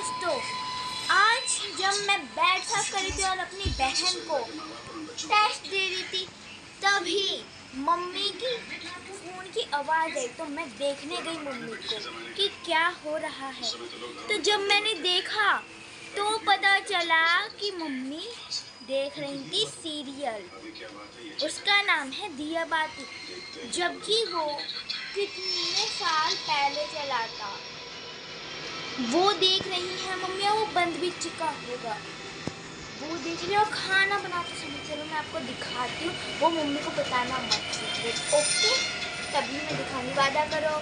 दोस्तों, आज जब मैं बेड साफ कर रही थी और अपनी बहन को टेस्ट दे रही थी, तभी मम्मी की फ़ोन की आवाज़ आई। तो मैं देखने गई मम्मी को कि क्या हो रहा है। तो जब मैंने देखा तो पता चला कि मम्मी देख रही थी सीरियल। उसका नाम है दिया बाती, जबकि वो कितने साल पहले चला था। वो देख रही है मम्मी, वो बंद भी चुका होगा। वो देख रही है और खाना बनाते समय, चलो मैं आपको दिखाती हूँ। वो मम्मी को बताना मत सीक्रेट, ओके? तभी मैं दिखाऊंगी, वादा करो।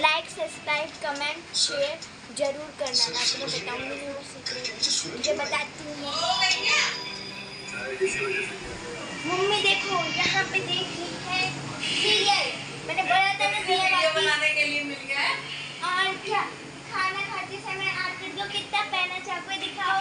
लाइक, सब्सक्राइब, कमेंट, शेयर जरूर करना। मैं आपको बताऊंगी वो सीक्रेट, मुझे बताती हूँ। मम्मी देखो, यहाँ पे देख रही है सीरियल। मैंने बोला था ना वीडियो बनाने के लिए मिल गया है। और क्या, खाना खाते समय आपके जो कितना पहना चाकू दिखाओ।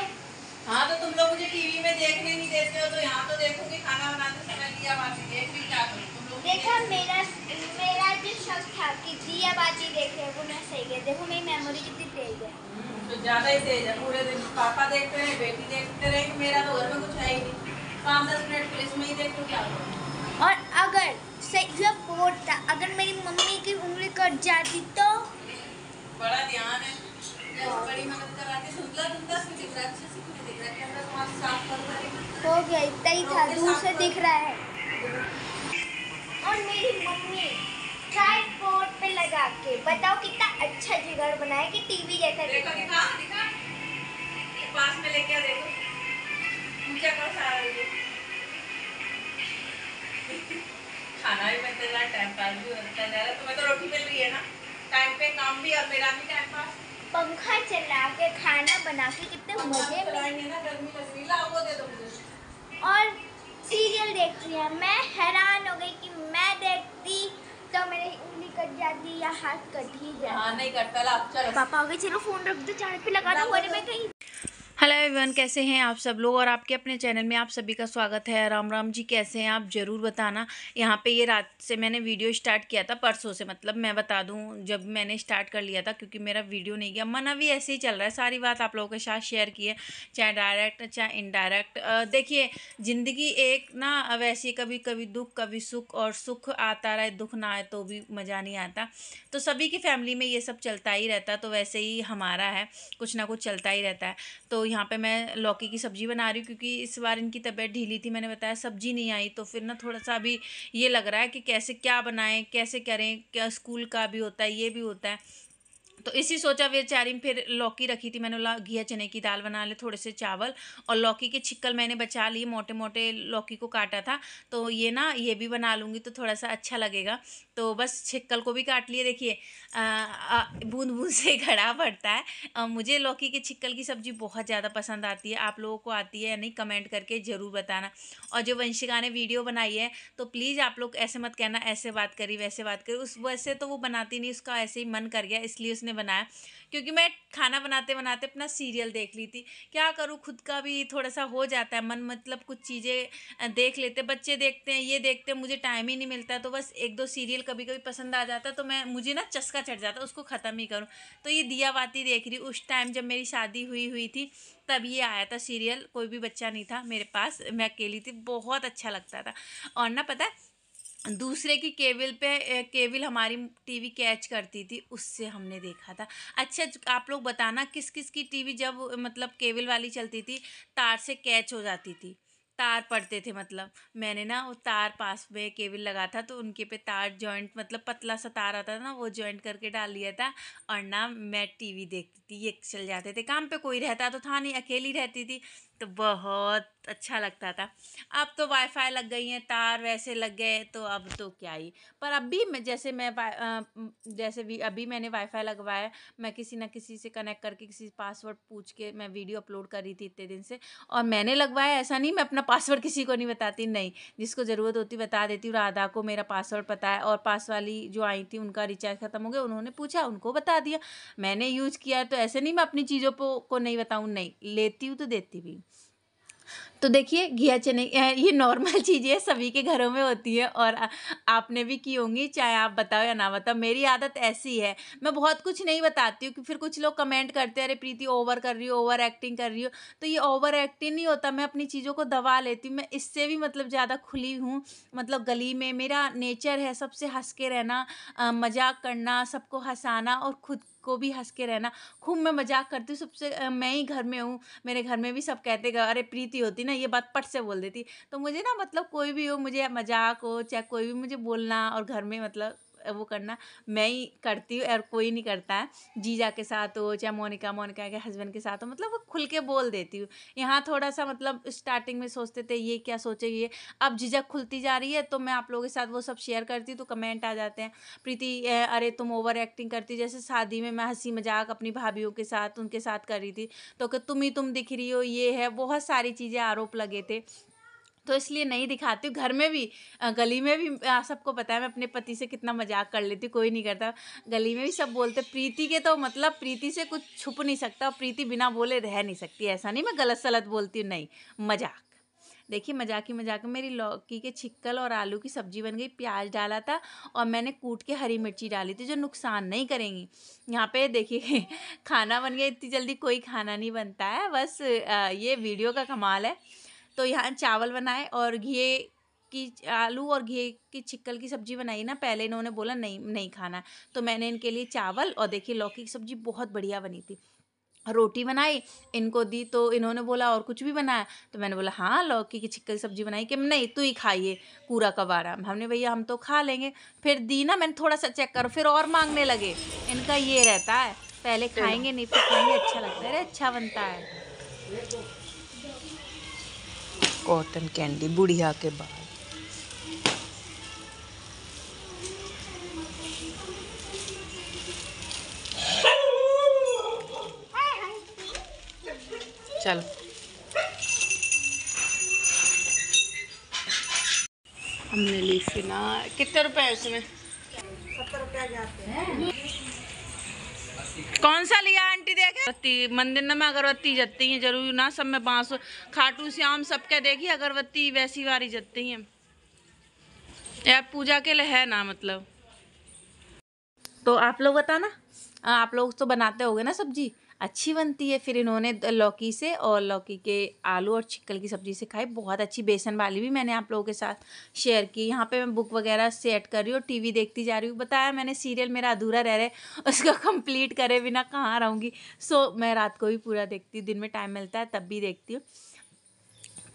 हाँ, तो तुम लोग मुझे टीवी में देखने नहीं देते हो, तो यहाँ तो देखोगे खाना बनाते समय दिया बाती देख भी क्या करूँ तुम लोग। देखा, मेरा जो शौक था कि दिया बाती देखे, वो मैं सही गया। देखो मेरी मेमोरी कितनी तेज है। तो ज्यादा ही तेज है। पूरे दिन पापा देखते रहे, बेटी देखते रहे। मेरा तो घर में कुछ है ही नहीं। 5-10 मिनट पुलिस में ही देख लो क्या करूँ। और अगर सही जब बोर्ड था, अगर मेरी मम्मी की उंगली कट जाती तो बड़ा ध्यान है, बड़ी मदद कराती। धुंधला धुंधला से दिख रहा है, अच्छे से नहीं दिख रहा है। कैमरा तुम्हारा साफ कर रहा हो गया, इतना ही था, दूर से दिख रहा है। और मेरी मम्मी ट्राइपॉड पे लगा के, बताओ कितना अच्छा जिगर बनाया कि टीवी जैसा देखो। दिखा दिखा, पास में लेके आ, देखो ऊंचा कर सारा ये। खाना भी बनते रहा, टाइम पास भी होता है। तुम्हें तो रोटी मिल रही है ना, टाइम पे काम भी और मेरा भी टाइम पास। पंखा चला के खाना बना के कितने मजे में ना, गर्मी लग रही, लाओ वो दे दो मुझे। और सीरियल देख रही है। मैं हैरान हो गई कि मैं देखती तो मेरी उंगली कट जाती या हाथ कट ही जाता। हाँ, नहीं कटता। ला चलो, पापा हो गए, चलो फोन रख दो, चार्ज पे लगा दो। अरे मैं कहीं। हेलो एवरीवन, कैसे हैं आप सब लोग। और आपके अपने चैनल में आप सभी का स्वागत है। राम राम जी, कैसे हैं आप ज़रूर बताना। यहाँ पे ये रात से मैंने वीडियो स्टार्ट किया था, परसों से, मतलब मैं बता दूँ जब मैंने स्टार्ट कर लिया था, क्योंकि मेरा वीडियो नहीं गया। मन अभी ऐसे ही चल रहा है, सारी बात आप लोगों के साथ शेयर की है, चाहे डायरेक्ट चाहे इनडायरेक्ट। देखिए, ज़िंदगी एक ना वैसी, कभी कभी दुख कभी सुख, और सुख आता रहे दुख ना आए तो भी मज़ा नहीं आता। तो सभी की फैमिली में ये सब चलता ही रहता है, तो वैसे ही हमारा है, कुछ ना कुछ चलता ही रहता है। तो यहाँ पे मैं लौकी की सब्ज़ी बना रही हूँ, क्योंकि इस बार इनकी तबीयत ढीली थी, मैंने बताया, सब्ज़ी नहीं आई। तो फिर ना थोड़ा सा अभी ये लग रहा है कि कैसे क्या बनाएं, कैसे करें, क्या स्कूल का भी होता है, ये भी होता है। तो इसी सोचा बेचारी, फिर लौकी रखी थी मैंने, बोला घिया चने की दाल बना ले, थोड़े से चावल, और लौकी के छिक्कल मैंने बचा लिए, मोटे मोटे लौकी को काटा था, तो ये ना ये भी बना लूँगी तो थोड़ा सा अच्छा लगेगा। तो बस छिक्कल को भी काट लिए। देखिए, बूंद बूंद से घड़ा पड़ता है। मुझे लौकी के छिक्कल की सब्ज़ी बहुत ज़्यादा पसंद आती है। आप लोगों को आती है या नहीं, कमेंट करके ज़रूर बताना। और जो वंशिका ने वीडियो बनाई है, तो प्लीज़ आप लोग ऐसे मत कहना ऐसे बात करी वैसे बात करी। उस वैसे तो वो बनाती नहीं, उसका ऐसे ही मन कर गया इसलिए उसने बनाया। क्योंकि मैं खाना बनाते बनाते अपना सीरियल देख ली थी। क्या करूँ, खुद का भी थोड़ा सा हो जाता है मन, मतलब कुछ चीज़ें देख लेते, बच्चे देखते हैं, ये देखते हैं, मुझे टाइम ही नहीं मिलता है। तो बस 1-2 सीरियल कभी कभी पसंद आ जाता है, तो मुझे ना चस्का चढ़ जाता है, उसको ख़त्म ही करूँ। तो ये दिया बाती देख रही, उस टाइम जब मेरी शादी हुई हुई थी तब ये आया था सीरियल। कोई भी बच्चा नहीं था मेरे पास, मैं अकेली थी, बहुत अच्छा लगता था। और ना पता है, दूसरे की केबल पे केबल हमारी टीवी कैच करती थी, उससे हमने देखा था। अच्छा, आप लोग बताना किस किस की टीवी जब मतलब केबल वाली चलती थी, तार से कैच हो जाती थी, तार पड़ते थे। मतलब मैंने ना वो तार पास में केबल लगा था, तो उनके पे तार जॉइंट, मतलब पतला सा तार आता था ना, वो जॉइंट करके डाल लिया था, और ना मैं टीवी देखती थी, ये चल जाते थे। काम पे कोई रहता तो था नहीं, अकेली रहती थी, तो बहुत अच्छा लगता था। अब तो वाईफाई लग गई हैं, तार वैसे लग गए, तो अब तो क्या ही। पर अब भी जैसे भी अभी मैंने वाईफाई लगवाया, मैं किसी ना किसी से कनेक्ट करके, किसी से पासवर्ड पूछ के मैं वीडियो अपलोड कर रही थी इतने दिन से। और मैंने लगवाया, ऐसा नहीं मैं अपना पासवर्ड किसी को नहीं बताती, नहीं, जिसको ज़रूरत होती बता देती हूँ। राधा को मेरा पासवर्ड पता है, और पास वाली जो आई थी उनका रिचार्ज ख़त्म हो गया, उन्होंने पूछा, उनको बता दिया। मैंने यूज़ किया, तो ऐसे नहीं मैं अपनी चीज़ों को नहीं बताऊँ, नहीं, लेती हूँ तो देती भी। तो देखिए घिया चने ये नॉर्मल चीज़ें हैं, सभी के घरों में होती है और आपने भी की होंगी, चाहे आप बताओ या ना बताओ। मेरी आदत ऐसी है, मैं बहुत कुछ नहीं बताती हूँ कि फिर कुछ लोग कमेंट करते हैं, अरे प्रीति ओवर कर रही हो, ओवर एक्टिंग कर रही हो। तो ये ओवर एक्टिंग नहीं होता, मैं अपनी चीज़ों को दबा लेती हूँ। मैं इससे भी मतलब ज़्यादा खुली हूँ, मतलब गली में मेरा नेचर है सबसे हँस के रहना, मज़ाक करना, सबको हँसाना और खुद को भी हँस के रहना। खूब मैं मज़ाक करती हूँ सबसे, मैं ही घर में हूँ, मेरे घर में भी सब कहते ग अरे प्रीति होती ना ये बात पट से बोल देती। तो मुझे ना मतलब कोई भी हो, मुझे मज़ाक हो चाहे कोई भी मुझे बोलना और घर में मतलब वो करना, मैं ही करती हूँ और कोई नहीं करता है। जीजा के साथ हो चाहे मोनिका के हस्बैंड के साथ हो, मतलब वो खुल के बोल देती हूँ। यहाँ थोड़ा-सा मतलब स्टार्टिंग में सोचते थे ये क्या सोचेगी ये, अब झिझक खुलती जा रही है तो मैं आप लोगों के साथ वो सब शेयर करती हूँ तो कमेंट आ जाते हैं, प्रीति अरे तुम ओवर एक्टिंग करती, जैसे शादी में मैं हँसी मज़ाक अपनी भाभियों के साथ उनके साथ कर रही थी, तो कि तुम ही तुम दिख रही हो, ये है, बहुत सारी चीज़ें आरोप लगे थे। तो इसलिए नहीं दिखाती हूँ। घर में भी गली में भी सबको पता है मैं अपने पति से कितना मज़ाक कर लेती हूँ, कोई नहीं करता। गली में भी सब बोलते प्रीति के तो मतलब प्रीति से कुछ छुप नहीं सकता और प्रीति बिना बोले रह नहीं सकती। ऐसा नहीं मैं गलत-सलत बोलती हूँ, नहीं, मज़ाक। देखिए मज़ाक ही मज़ाक में मेरी लौकी के छिक्कल और आलू की सब्ज़ी बन गई, प्याज़ डाला था और मैंने कूट के हरी मिर्ची डाली थी जो नुकसान नहीं करेंगी। यहाँ पे देखिए खाना बन गया, इतनी जल्दी कोई खाना नहीं बनता है, बस ये वीडियो का कमाल है। तो यहाँ चावल बनाए और घिये की आलू और घिये की छिक्कल की सब्ज़ी बनाई ना, पहले इन्होंने बोला नहीं, नहीं खाना है, तो मैंने इनके लिए चावल और देखिए लौकी की सब्ज़ी बहुत बढ़िया बनी थी। रोटी बनाई, इनको दी तो इन्होंने बोला और कुछ भी बनाया? तो मैंने बोला हाँ, लौकी की छिक्कल की सब्ज़ी बनाई कि नहीं तू ही खाइए पूरा कबारा। हमने भैया हम तो खा लेंगे। फिर दी ना, मैंने थोड़ा-सा चेक करो, फिर और माँगने लगे। इनका ये रहता है, पहले खाएँगे नहीं फिर कहेंगे अच्छा लगता है, अरे अच्छा बनता है। कॉटन कैंडी बुढ़िया के बाल। चलो हमने ली फिनाइल। कितने रुपए है उसमें? 70 रुपया जाते हैं। कौन सा लिया आंटी? देखे अगरबत्ती मंदिर में अगरबत्ती जलती हैं, जरूरी ना सब में बांस। खाटू श्याम सबके देखी अगरबत्ती वैसी वाली जलती हैं यार, पूजा के लिए है ना मतलब। तो आप लोग बताना, आप लोग तो बनाते होगे ना सब्जी, अच्छी बनती है। फिर इन्होंने लौकी से और लौकी के आलू और छिक्कल की सब्जी से खाई, बहुत अच्छी। बेसन वाली भी मैंने आप लोगों के साथ शेयर की। यहाँ पे मैं बुक वगैरह सेट कर रही हूँ, टीवी देखती जा रही हूँ। बताया मैंने सीरियल मेरा अधूरा रह रहा है, उसको कंप्लीट करे बिना कहाँ रहूँगी। सो मैं रात को भी पूरा देखती हूँ, दिन में टाइम मिलता है तब भी देखती हूँ,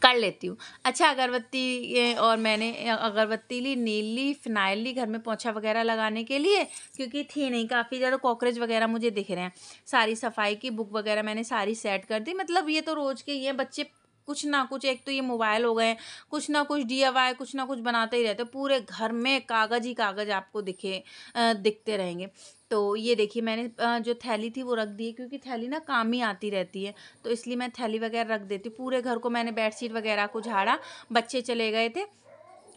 कर लेती हूँ। अच्छा अगरबत्ती और मैंने अगरबत्ती ली, नील ली, फिनाइल ली घर में पोंछा वगैरह लगाने के लिए, क्योंकि थी नहीं, काफ़ी ज़्यादा कॉकरोच वगैरह मुझे दिख रहे हैं। सारी सफाई की, बुक वगैरह मैंने सारी सेट कर दी। मतलब ये तो रोज़ के ही हैं, बच्चे कुछ ना कुछ, एक तो ये मोबाइल हो गए, कुछ ना कुछ डीआईवाई कुछ ना कुछ बनाते ही रहते हैं। पूरे घर में कागज़ ही कागज़ आपको दिखते रहेंगे। तो ये देखिए मैंने जो थैली थी वो रख दी है, क्योंकि थैली ना काम ही आती रहती है, तो इसलिए मैं थैली वगैरह रख देती हूँ। पूरे घर को मैंने बेडशीट वगैरह को झाड़ा, बच्चे चले गए थे,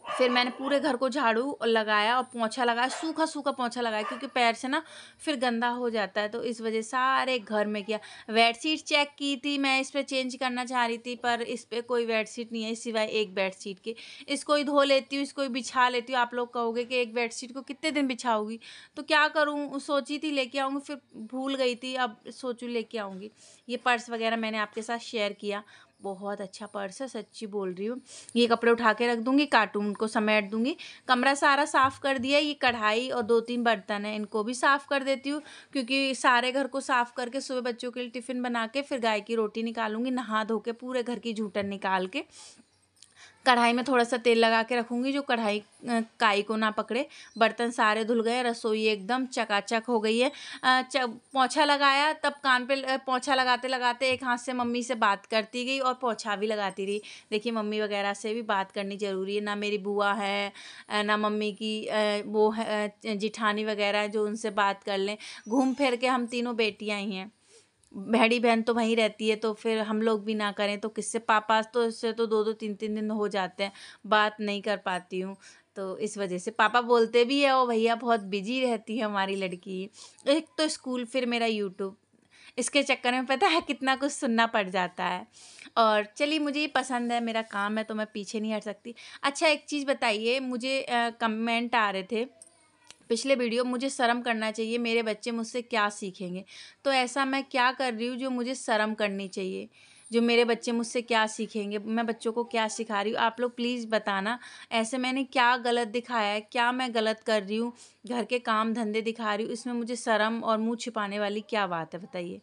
फिर मैंने पूरे घर को झाड़ू लगाया और पोंछा लगाया, सूखा सूखा पोंछा लगाया, क्योंकि पैर से ना फिर गंदा हो जाता है, तो इस वजह सारे घर में किया। बेडशीट चेक की थी मैं, इस पर चेंज करना चाह रही थी, पर इस पर कोई बेडशीट नहीं है सिवाय एक बेडशीट के। इसको ही धो लेती हूँ, इसको ही बिछा लेती हूँ। आप लोग कहोगे कि एक बेडशीट को कितने दिन बिछाओगी, तो क्या करूँ, सोची थी लेके आऊँगी, फिर भूल गई थी, अब सोचूँ लेके आऊँगी। ये पर्स वगैरह मैंने आपके साथ शेयर किया, बहुत अच्छा पर्स है, सच्ची बोल रही हूँ। ये कपड़े उठा के रख दूँगी, कार्टून को समेट दूँगी। कमरा सारा साफ़ कर दिया, ये कढ़ाई और 2-3 बर्तन हैं, इनको भी साफ़ कर देती हूँ, क्योंकि सारे घर को साफ़ करके सुबह बच्चों के लिए टिफ़िन बना के फिर गाय की रोटी निकालूँगी, नहा धो के पूरे घर की जूठन निकाल के। कढ़ाई में थोड़ा सा तेल लगा के रखूँगी, जो कढ़ाई काई को ना पकड़े। बर्तन सारे धुल गए, रसोई एकदम चकाचक हो गई है। पोंछा लगाया, तब कान पे पोंछा लगाते लगाते एक हाथ से मम्मी से बात करती गई और पोंछा भी लगाती रही। देखिए मम्मी वगैरह से भी बात करनी ज़रूरी है, ना मेरी बुआ है ना मम्मी की वो है जिठानी वगैरह जो उनसे बात कर लें। घूम फिर के हम तीनों बेटियाँ ही हैं, बड़ी बहन तो वहीं रहती है, तो फिर हम लोग भी ना करें तो किससे, पापा तो इससे तो 2-2 3-3 दिन हो जाते हैं, बात नहीं कर पाती हूँ। तो इस वजह से पापा बोलते भी है, ओ भैया बहुत बिजी रहती है हमारी लड़की। एक तो स्कूल, फिर मेरा यूट्यूब, इसके चक्कर में पता है कितना कुछ सुनना पड़ जाता है। और चलिए, मुझे ये पसंद है, मेरा काम है तो मैं पीछे नहीं हट सकती। अच्छा, एक चीज़ बताइए, मुझे कमेंट आ रहे थे पिछले वीडियो, मुझे शर्म करना चाहिए, मेरे बच्चे मुझसे क्या सीखेंगे। तो ऐसा मैं क्या कर रही हूँ जो मुझे शर्म करनी चाहिए, जो मेरे बच्चे मुझसे क्या सीखेंगे, मैं बच्चों को क्या सिखा रही हूँ, आप लोग प्लीज़ बताना। ऐसे मैंने क्या गलत दिखाया है, क्या मैं गलत कर रही हूँ, घर के काम धंधे दिखा रही हूँ, इसमें मुझे शर्म और मुँह छिपाने वाली क्या बात है, बताइए।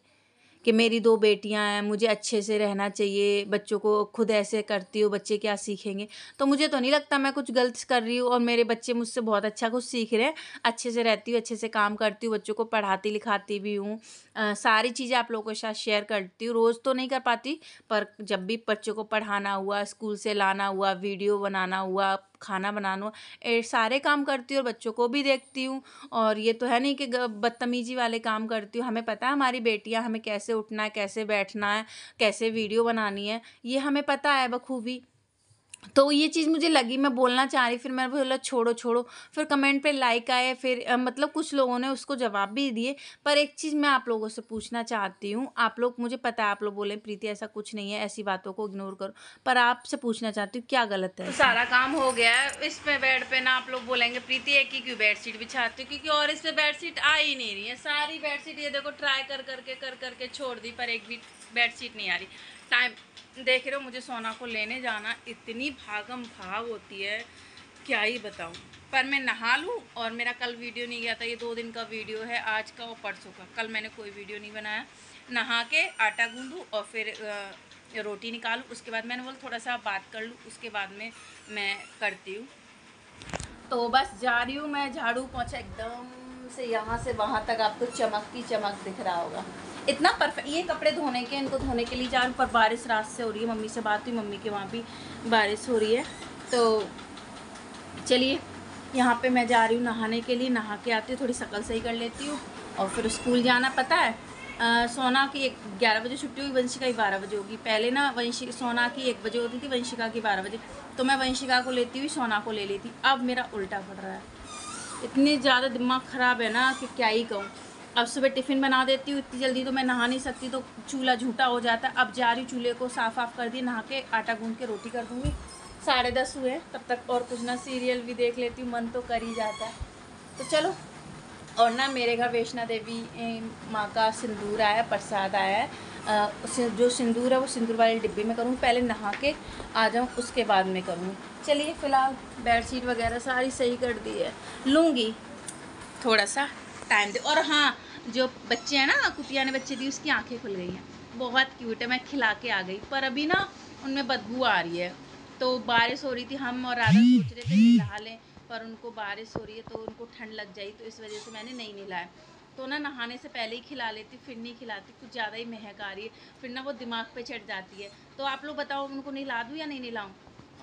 कि मेरी 2 बेटियां हैं, मुझे अच्छे से रहना चाहिए, बच्चों को खुद ऐसे करती हूँ, बच्चे क्या सीखेंगे। तो मुझे तो नहीं लगता मैं कुछ गलत कर रही हूँ, और मेरे बच्चे मुझसे बहुत अच्छा कुछ सीख रहे हैं। अच्छे से रहती हूँ, अच्छे से काम करती हूँ, बच्चों को पढ़ाती लिखाती भी हूँ। सारी चीज़ें आप लोगों के साथ शेयर करती हूँ। रोज़ तो नहीं कर पाती, पर जब भी बच्चों को पढ़ाना हुआ, स्कूल से लाना हुआ, वीडियो बनाना हुआ, खाना बनाना हुआ, सारे काम करती हूँ और बच्चों को भी देखती हूँ। और ये तो है नहीं कि बदतमीजी वाले काम करती हूँ। हमें पता है हमारी बेटियां, हमें कैसे उठना है, कैसे बैठना है, कैसे वीडियो बनानी है, ये हमें पता है बखूबी। तो ये चीज़ मुझे लगी, मैं बोलना चाह रही, फिर मैंने बोला छोड़ो छोड़ो। फिर कमेंट पे लाइक आए, फिर मतलब कुछ लोगों ने उसको जवाब भी दिए। पर एक चीज़ मैं आप लोगों से पूछना चाहती हूँ, आप लोग, मुझे पता है आप लोग बोले प्रीति ऐसा कुछ नहीं है, ऐसी बातों को इग्नोर करो, पर आपसे पूछना चाहती हूँ क्या गलत है तो इसमें? सारा काम हो गया है। इस पे बेड पे ना आप लोग बोलेंगे प्रीति एक ही क्यों बेडशीट बिछाती हो, क्योंकि और इस पे बेडशीट आ ही नहीं रही है। सारी बेडशीट ये देखो ट्राई कर करके छोड़ दी, पर एक भी बेडशीट नहीं आ रही। टाइम देख रहे हो, मुझे सोना को लेने जाना, इतनी भागम भाग होती है क्या ही बताऊं। पर मैं नहा लूं, और मेरा कल वीडियो नहीं गया था, ये 2 दिन का वीडियो है, आज का और परसों का। कल मैंने कोई वीडियो नहीं बनाया। नहा के आटा गूंदूं और फिर रोटी निकालूं, उसके बाद मैंने बोला थोड़ा सा बात कर लूं, उसके बाद में मैं करती हूँ। तो बस जा रही हूँ मैं, झाड़ू पोंछा एकदम से यहाँ से वहाँ तक आपको चमकती चमक दिख रहा होगा, इतना परफेक्ट। ये कपड़े धोने के, इनको धोने के लिए जा रही हूँ, पर बारिश रात से हो रही है। मम्मी से बात हुई, मम्मी के वहाँ भी बारिश हो रही है। तो चलिए, यहाँ पे मैं जा रही हूँ नहाने के लिए, नहा के आती हूँ, थोड़ी शक्ल सही कर लेती हूँ, और फिर स्कूल जाना। पता है सोना की 11 बजे छुट्टी हुई, वंशिका की 12 बजे होगी। पहले ना सोना की 1 बजे होती थी, वंशिका की 12 बजे। तो मैं वंशिका को लेती हुई सोना को ले लेती, अब मेरा उल्टा पड़ रहा है। इतनी ज़्यादा दिमाग ख़राब है ना कि क्या ही कहूँ। अब सुबह टिफ़िन बना देती हूँ, इतनी जल्दी तो मैं नहा नहीं सकती, तो चूल्हा झूठा हो जाता है। अब जा रही हूँ, चूल्हे को साफ़ कर दिए, नहा के आटा गूँध के रोटी कर दूँगी। 10:30 हुए, तब तक और कुछ ना सीरियल भी देख लेती हूँ, मन तो कर ही जाता है। तो चलो, और ना मेरे घर वैष्णो देवी माँ का सिंदूर आया, प्रसाद आया है। जो सिंदूर है वो सिंदूर वाले डिब्बे में करूँगी, पहले नहा के आ जाऊँ, उसके बाद में करूँगी। चलिए, फ़िलहाल बेडशीट वगैरह सारी सही कर दी है, लूँगी, थोड़ा सा टाइम दे। और हाँ, जो बच्चे हैं ना, कुतिया ने बच्चे दी, उसकी आंखें खुल गई हैं, बहुत क्यूट है। मैं खिला के आ गई, पर अभी ना उनमें बदबू आ रही है। तो बारिश हो रही थी, हम और राधा सोच रहे थे नहा लें, पर उनको बारिश हो रही है तो उनको ठंड लग जाएगी, तो इस वजह से मैंने नहीं नहलाया। तो ना नहाने से पहले ही खिला लेती, फिर नहीं खिलाती, कुछ ज़्यादा ही महक आ रही है, फिर ना वो दिमाग पे चढ़ जाती है। तो आप लोग बताओ, उनको नहला दूँ या नहीं नहलाऊँ?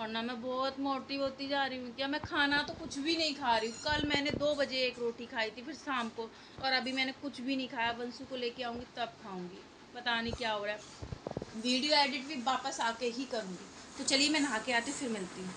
और ना मैं बहुत मोटी होती जा रही हूँ, क्या मैं खाना तो कुछ भी नहीं खा रही हूँ। कल मैंने 2 बजे एक रोटी खाई थी, फिर शाम को, और अभी मैंने कुछ भी नहीं खाया। बंसू को लेके आऊँगी तब खाऊँगी, पता नहीं क्या हो रहा है। वीडियो एडिट भी वापस आके ही करूँगी। तो चलिए, मैं नहा के आती हूँ, फिर मिलती हूँ।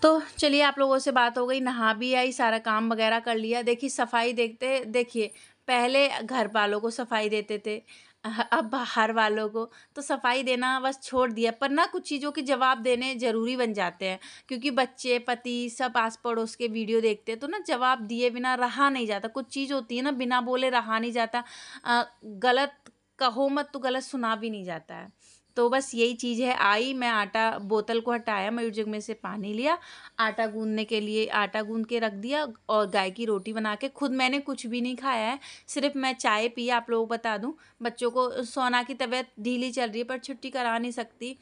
तो चलिए, आप लोगों से बात हो गई, नहा भी आई, सारा काम वगैरह कर लिया। देखिए, सफाई देखिए, पहले घर वालों को सफाई देते थे, अब बाहर वालों को। तो सफाई देना बस छोड़ दिया, पर ना कुछ चीज़ों के जवाब देने ज़रूरी बन जाते हैं, क्योंकि बच्चे, पति, सब आस पड़ोस के वीडियो देखते हैं, तो ना जवाब दिए बिना रहा नहीं जाता। कुछ चीज़ होती है ना, बिना बोले रहा नहीं जाता। गलत कहो मत तो गलत सुना भी नहीं जाता है। तो बस यही चीज़ है। आई, मैं आटा, बोतल को हटाया, मयूर जग में से पानी लिया, आटा गूँधने के लिए आटा गूँध के रख दिया, और गाय की रोटी बना के, खुद मैंने कुछ भी नहीं खाया है, सिर्फ मैं चाय पी। आप लोगों को बता दूं, बच्चों को, सोना की तबीयत ढीली चल रही है, पर छुट्टी करा नहीं सकती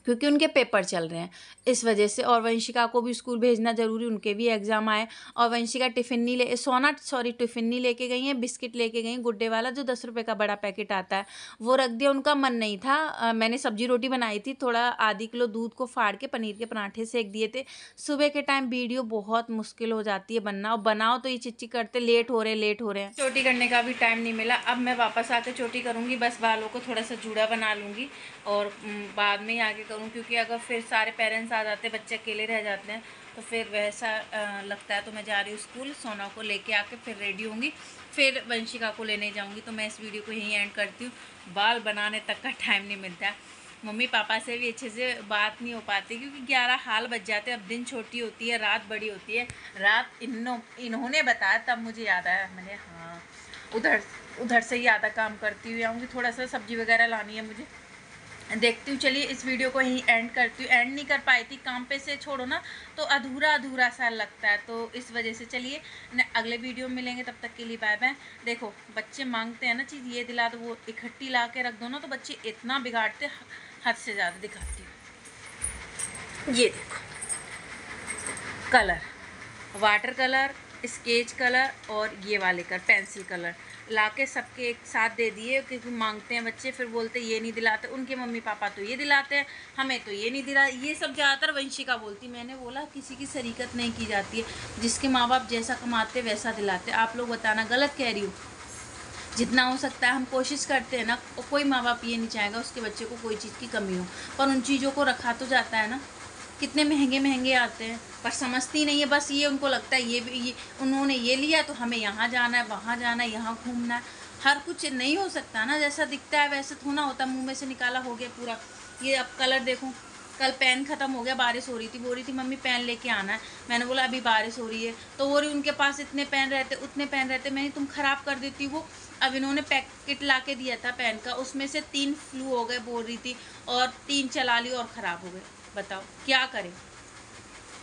क्योंकि उनके पेपर चल रहे हैं, इस वजह से। और वंशिका को भी स्कूल भेजना ज़रूरी, उनके भी एग्ज़ाम आए। और वंशिका टिफ़िन नहीं लेके गई हैं, बिस्किट लेके गई, गुड्डे वाला जो 10 रुपये का बड़ा पैकेट आता है, वो रख दिया। उनका मन नहीं था। मैंने सब्जी रोटी बनाई थी, थोड़ा आधी किलो दूध को फाड़ के पनीर के पराठे सेक दिए थे। सुबह के टाइम वीडियो बहुत मुश्किल हो जाती है बनना, और बनाओ तो ये चिच्ची करते, लेट हो रहे हैं। चोटी करने का भी टाइम नहीं मिला। अब मैं वापस आके चोटी करूँगी, बस बालों को थोड़ा सा जूड़ा बना लूँगी, और बाद में ही आगे करूँ, क्योंकि अगर फिर सारे पेरेंट्स आ जाते हैं, बच्चे अकेले रह जाते हैं, तो फिर वैसा लगता है। तो मैं जा रही हूँ स्कूल, सोना को लेके आके फिर रेडी होंगी, फिर वंशिका को लेने जाऊंगी। तो मैं इस वीडियो को यहीं एंड करती हूँ। बाल बनाने तक का टाइम नहीं मिलता है, मम्मी पापा से भी अच्छे से बात नहीं हो पाती क्योंकि 11 हाल बज जाते हैं। अब दिन छोटी होती है, रात बड़ी होती है। रात इन्होंने बताया तब मुझे याद आया, मैंने हाँ उधर से ही आधा काम करती हुई आऊँगी। थोड़ा सा सब्जी वगैरह लानी है मुझे, देखती हूँ। चलिए इस वीडियो को यहीं एंड करती हूँ। एंड नहीं कर पाई थी, काम पे से छोड़ो ना तो अधूरा सा लगता है, तो इस वजह से। चलिए अगले वीडियो में मिलेंगे, तब तक के लिए बाय बाय। देखो बच्चे मांगते हैं ना चीज़, ये दिला दो, वो इकट्ठी ला के रख दो ना तो बच्चे इतना बिगाड़ते, हद से ज़्यादा। दिखाती हूँ, ये देखो colour, water colour, sketch colour और ये वाले पेंसिल कलर लाके सबके एक साथ दे दिए क्योंकि मांगते हैं बच्चे, फिर बोलते ये नहीं दिलाते। उनके मम्मी पापा तो ये दिलाते हैं, हमें तो ये नहीं दिला। ये सब ज़्यादातर वंशिका बोलती। मैंने बोला किसी की शरीकत नहीं की जाती है, जिसके माँ बाप जैसा कमाते वैसा दिलाते। आप लोग बताना गलत कह रही हूँ? जितना हो सकता है हम कोशिश करते हैं ना। कोई माँ बाप ये नहीं चाहेगा उसके बच्चे को कोई चीज़ की कमी हो, पर उन चीज़ों को रखा तो जाता है ना। कितने महंगे आते हैं, पर समझती नहीं है। बस ये उनको लगता है ये उन्होंने ये लिया तो हमें यहाँ जाना है, वहाँ जाना है, यहाँ घूमना है। हर कुछ नहीं हो सकता ना, जैसा दिखता है वैसे थोड़ा होता। मुंह में से निकाला हो गया पूरा। ये अब कलर देखो, कल पेन ख़त्म हो गया, बारिश हो रही थी, बोल रही थी मम्मी पेन लेके आना है। मैंने बोला अभी बारिश हो रही है, तो वो रही उनके पास इतने पेन रहते उतने पेन रहते। मैंने तुम ख़राब कर देती वो। अब इन्होंने पैकेट ला के दिया था पेन का, उसमें से 3 फ्लू हो गए बोल रही थी, और 3 चला ली और ख़राब हो गए। बताओ क्या करें?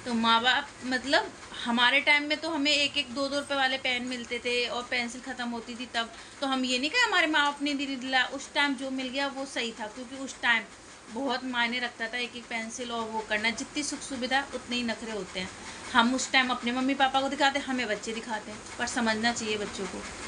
तो माँ बाप मतलब हमारे टाइम में तो हमें 1-1 2-2 रुपये वाले पेन मिलते थे और पेंसिल ख़त्म होती थी तब। तो हम ये नहीं कहा हमारे माँ बाप ने दिला, उस टाइम जो मिल गया वो सही था, क्योंकि उस टाइम बहुत मायने रखता था एक पेंसिल और वो करना। जितनी सुख सुविधा उतने ही नखरे होते हैं। हम उस टाइम अपने मम्मी पापा को दिखाते, हमें बच्चे दिखाते हैं, पर समझना चाहिए बच्चों को।